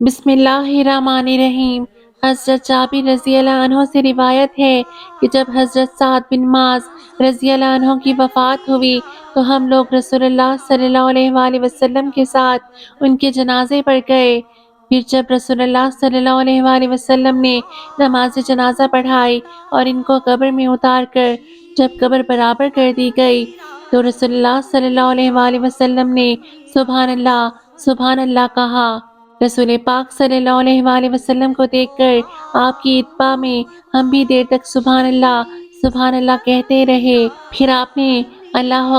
بسم اللہ الرحمن الرحیم۔ حضرت جابر رضی اللہ عنہ سے روایت ہے کہ جب حضرت سعد بن معاذ رضی اللہ عنہ کی وفات ہوئی تو ہم لوگ رسول اللہ صلی اللہ علیہ وآلہ وسلم کے ساتھ ان کے جنازے پر گئے۔ پھر جب رسول اللہ صلی اللہ علیہ وآلہ وسلم نے نماز جنازہ پڑھائی اور ان کو قبر میں اتار کر جب قبر برابر کر دی گئی تو رسول اللہ صلی اللہ علیہ وآلہ وسلم نے سبحان اللہ کہا۔ رسول پاک صلی اللہ علیہ وآلہ وسلم کو دیکھ کر آپ کی اتباع میں ہم بھی دیر تک سبحان اللہ کہتے رہے۔ پھر آپ نے اللہ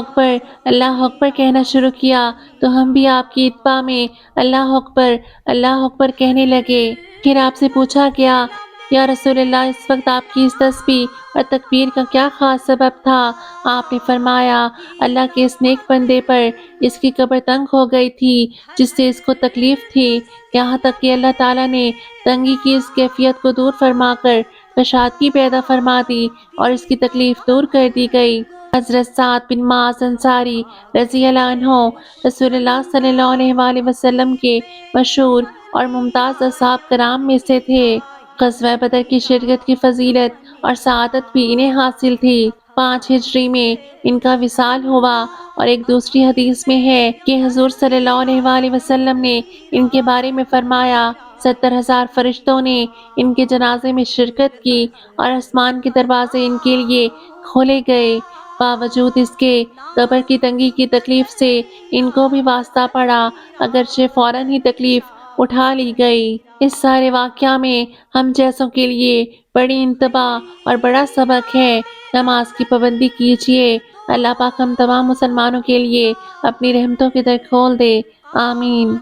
اکبر کہنا شروع کیا تو ہم بھی آپ کی اتباع میں اللہ اکبر کہنے لگے۔ پھر آپ سے پوچھا گیا، یا رسول اللہ، اس وقت آپ کی اس تسبیح اور تکبیر کا کیا خاص سبب تھا؟ آپ نے فرمایا، اللہ کے اس نیک بندے پر اس کی قبر تنگ ہو گئی تھی جس سے اس کو تکلیف تھی، یہاں تک کہ اللہ تعالیٰ نے تنگی کی اس کیفیت کو دور فرما کر کشادگی پیدا فرما دی اور اس کی تکلیف دور کر دی گئی۔ حضرت سعد بن معاذ انصاری رضی اللہ عنہ رسول اللہ صلی اللہ علیہ وآلہ وسلم کے مشہور اور ممتاز اصحاب کرام میں سے تھے۔ غزوہ بدر کی شرکت کی فضیلت اور سعادت بھی انہیں حاصل تھی۔ 5 ہجری میں ان کا وصال ہوا اور ایک دوسری حدیث میں ہے کہ حضور صلی اللہ علیہ وآلہ وسلم نے ان کے بارے میں فرمایا، 70,000 فرشتوں نے ان کے جنازے میں شرکت کی اور آسمان کے دروازے ان کے لیے کھولے گئے۔ باوجود اس کے قبر کی تنگی کی تکلیف سے ان کو بھی واسطہ پڑا، اگرچہ فوراً ہی تکلیف اٹھا لی گئی۔ اس سارے واقعہ میں ہم جیسوں کے لیے بڑی انتباہ اور بڑا سبق ہے۔ نماز کی پابندی کیجیے۔ اللہ پاک ہم تمام مسلمانوں کے لیے اپنی رحمتوں کے در کھول دے، آمین۔